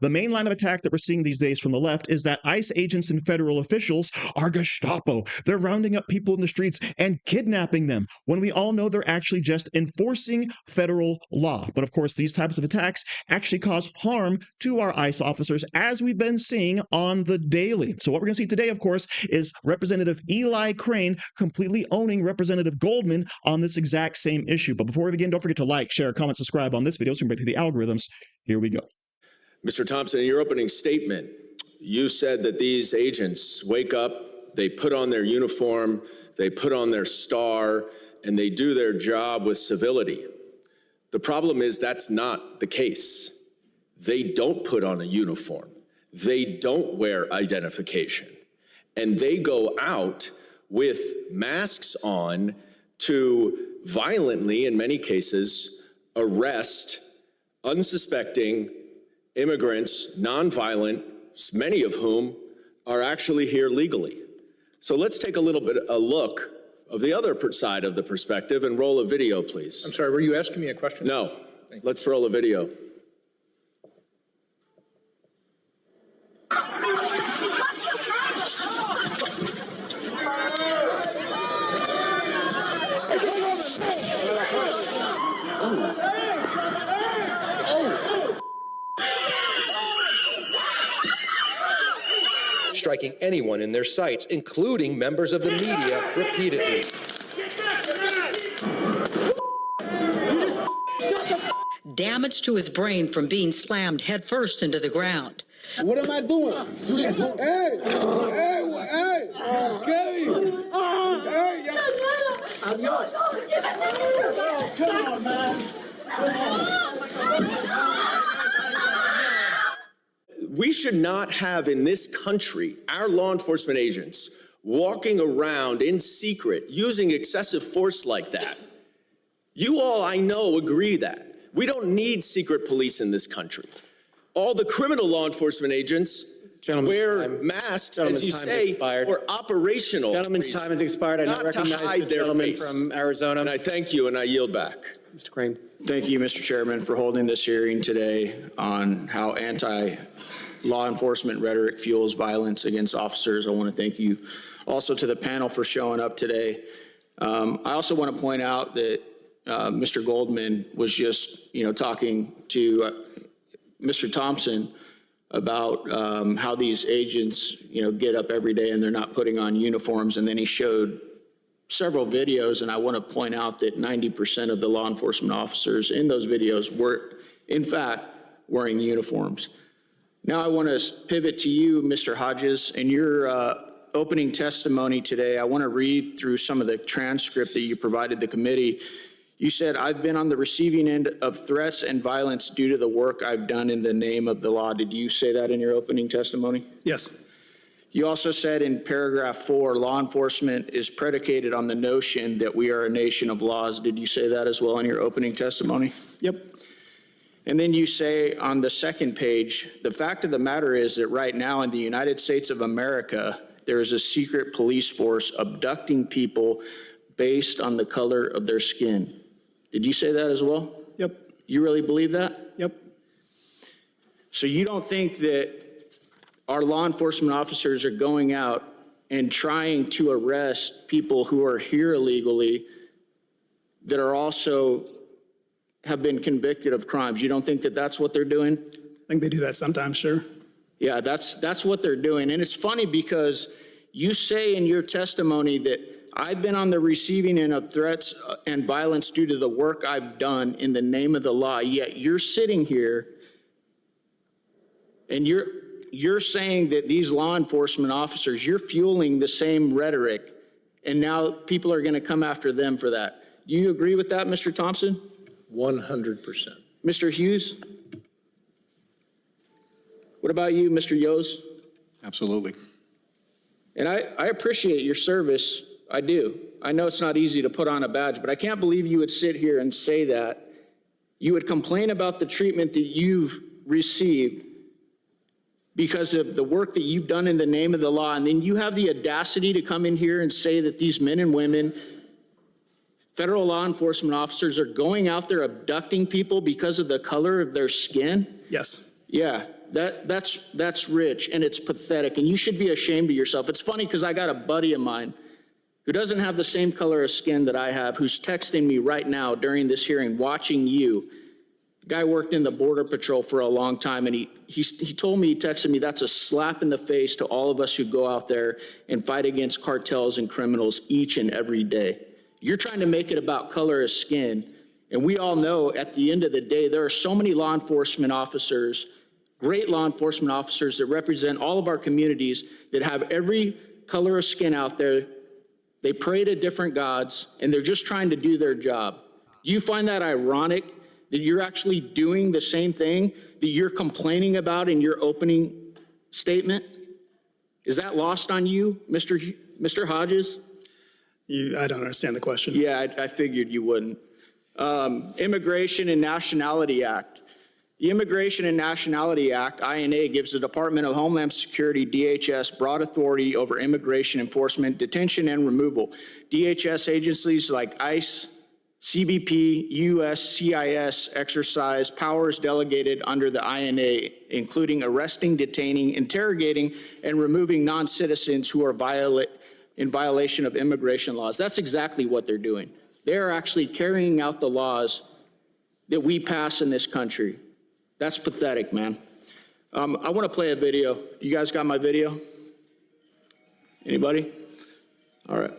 The main line of attack that we're seeing these days from the left is that ICE agents and federal officials are Gestapo. They're rounding up people in the streets and kidnapping them, when we all know they're actually just enforcing federal law. But of course, these types of attacks actually cause harm to our ICE officers, as we've been seeing on the daily. So what we're going to see today, of course, is Representative Eli Crane completely owning Representative Goldman on this exact same issue. But before we begin, don't forget to like, share, comment, subscribe on this video so we can break through the algorithms. Here we go. Mr. Thompson, in your opening statement, you said that these agents wake up, they put on their uniform, they put on their star, and they do their job with civility. The problem is that's not the case. They don't put on a uniform. They don't wear identification. And they go out with masks on to violently, in many cases, arrest unsuspecting immigrants, nonviolent, many of whom are actually here legally. So let's take a little bit a look of the other side of the perspective and roll a video, please. I'm sorry, were you asking me a question? No, let's roll a video. Striking anyone in their sights, including members of the media, repeatedly. Damage to his brain from being slammed headfirst into the ground. What am I doing? Hey, I'm yours. Come on, man. We should not have in this country our law enforcement agents walking around in secret using excessive force like that. You all, I know, agree that. We don't need secret police in this country. All the criminal law enforcement agents wear masks, as you say, for operational Gentleman's reasons, time has expired. I now recognize the gentleman from Arizona. And I thank you, and I yield back. Mr. Crane. Thank you, Mr. Chairman, for holding this hearing today on how anti-law enforcement rhetoric fuels violence against officers. I want to thank you also to the panel for showing up today. I also want to point out that Mr. Goldman was just, talking to Mr. Thompson about how these agents, get up every day and they're not putting on uniforms. And then he showed several videos, and I want to point out that 90% of the law enforcement officers in those videos were, in fact, wearing uniforms. Now I want to pivot to you, Mr. Hodges. In your opening testimony today, I want to read through some of the transcript that you provided the committee. You said, "I've been on the receiving end of threats and violence due to the work I've done in the name of the law." Did you say that in your opening testimony? Yes. You also said in paragraph 4, law enforcement is predicated on the notion that we are a nation of laws. Did you say that as well in your opening testimony? Yep. And then you say on the second page, "The fact of the matter is that right now in the United States of America, there is a secret police force abducting people based on the color of their skin." Did you say that as well? Yep. You really believe that? Yep. So you don't think that our law enforcement officers are going out and trying to arrest people who are here illegally that are also have been convicted of crimes? You don't think that that's what they're doing? I think they do that sometimes, sure. Yeah, that's what they're doing. And it's funny because you say in your testimony that I've been on the receiving end of threats and violence due to the work I've done in the name of the law, yet you're sitting here and you're saying that these law enforcement officers, you're fueling the same rhetoric, and now people are going to come after them for that. Do you agree with that, Mr. Thompson? 100%. Mr. Hughes? What about you, Mr. Yos? Absolutely. And I appreciate your service. I do. I know it's not easy to put on a badge, but I can't believe you would sit here and say that. You would complain about the treatment that you've received because of the work that you've done in the name of the law, and then you have the audacity to come in here and say that these men and women, federal law enforcement officers, are going out there abducting people because of the color of their skin? Yes. Yeah. That's rich, and it's pathetic, and you should be ashamed of yourself. It's funny because I got a buddy of mine who doesn't have the same color of skin that I have, who's texting me right now during this hearing, watching you. The guy worked in the Border Patrol for a long time, and he told me, he texted me, that's a slap in the face to all of us who go out there and fight against cartels and criminals each and every day. You're trying to make it about color of skin, and we all know at the end of the day, there are so many law enforcement officers, great law enforcement officers that represent all of our communities that have every color of skin out there. They pray to different gods, and they're just trying to do their job. Do you find that ironic that you're actually doing the same thing that you're complaining about in your opening statement? Is that lost on you, Mr. Hodges? I don't understand the question. Yeah, I figured you wouldn't. Immigration and Nationality Act. The Immigration and Nationality Act, INA, gives the Department of Homeland Security, DHS, broad authority over immigration enforcement, detention, and removal. DHS agencies like ICE, CBP, USCIS exercise powers delegated under the INA, including arresting, detaining, interrogating, and removing non-citizens who are in violation of immigration laws. That's exactly what they're doing. They're actually carrying out the laws that we pass in this country. That's pathetic, man. I want to play a video. You guys got my video? Anybody? All right.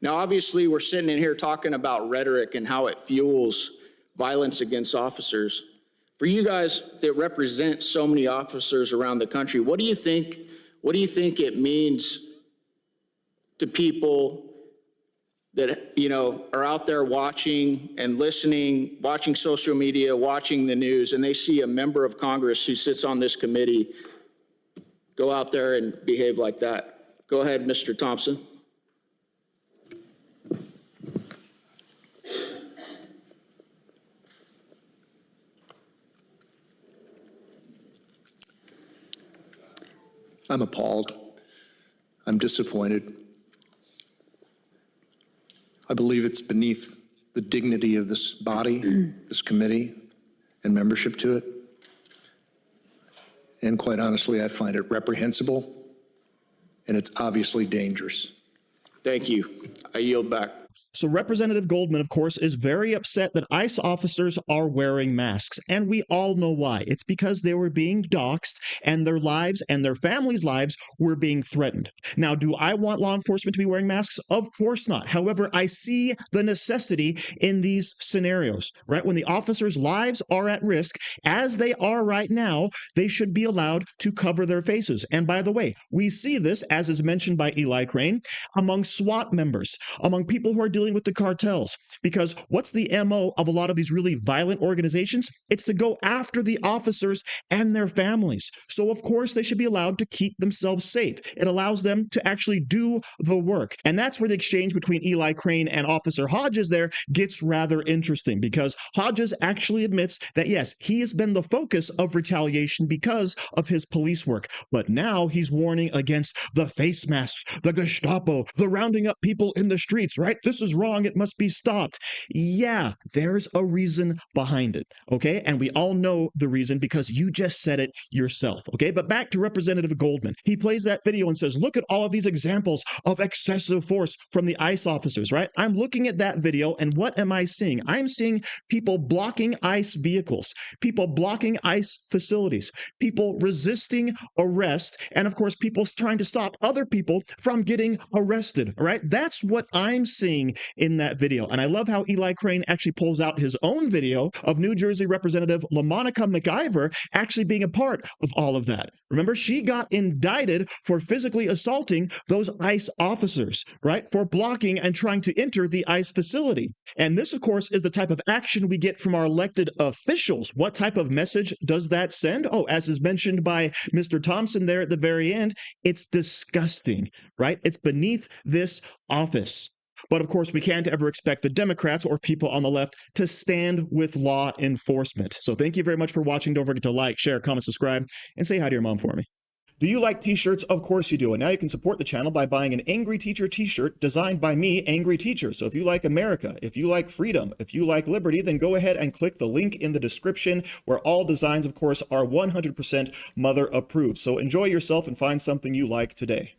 Now, obviously, we're sitting in here talking about rhetoric and how it fuels violence against officers. For you guys that represent so many officers around the country, what do you think it means to people that, are out there watching and listening, watching social media, watching the news, and they see a member of Congress who sits on this committee go out there and behave like that? Go ahead, Mr. Thompson. I'm appalled. I'm disappointed. I believe it's beneath the dignity of this body, this committee, and membership to it. And quite honestly, I find it reprehensible, and it's obviously dangerous. Thank you. I yield back. So Representative Goldman, of course, is very upset that ICE officers are wearing masks. And we all know why. It's because they were being doxed and their lives and their families' lives were being threatened. Now, do I want law enforcement to be wearing masks? Of course not. However, I see the necessity in these scenarios, right? When the officers' lives are at risk, as they are right now, they should be allowed to cover their faces. And by the way, we see this, as is mentioned by Eli Crane, among SWAT members, among people who are dealing with the cartels. Because what's the MO of a lot of these really violent organizations? It's to go after the officers and their families. So of course they should be allowed to keep themselves safe. It allows them to actually do the work. And that's where the exchange between Eli Crane and Officer Hodges there gets rather interesting, because Hodges actually admits that yes, he has been the focus of retaliation because of his police work. But now he's warning against the face masks, the Gestapo, the rounding up people in the streets, right? This is wrong. It must be stopped. Yeah, there's a reason behind it. Okay. And we all know the reason because you just said it yourself. Okay. But back to Representative Goldman. He plays that video and says, look at all of these examples of excessive force from the ICE officers, right? I'm looking at that video and what am I seeing? I'm seeing people blocking ICE vehicles, people blocking ICE facilities, people resisting arrest, and of course, people trying to stop other people from getting arrested, all right? That's what I'm seeing in that video. And I love how Eli Crane actually pulls out his own video of New Jersey Representative LaMonica McIver actually being a part of all of that. Remember, she got indicted for physically assaulting those ICE officers, right? For blocking and trying to enter the ICE facility. And this, of course, is the type of action we get from our elected officials. What type of message does that send? Oh, as is mentioned by Mr. Thompson there at the very end, it's disgusting, right? It's beneath this office. But of course, we can't ever expect the Democrats or people on the left to stand with law enforcement. So thank you very much for watching. Don't forget to like, share, comment, subscribe, and say hi to your mom for me. Do you like t-shirts? Of course you do. And now you can support the channel by buying an Angry Teacher t-shirt designed by me, Angry Teacher. So if you like America, if you like freedom, if you like liberty, then go ahead and click the link in the description, where all designs, of course, are 100% mother approved. So enjoy yourself and find something you like today.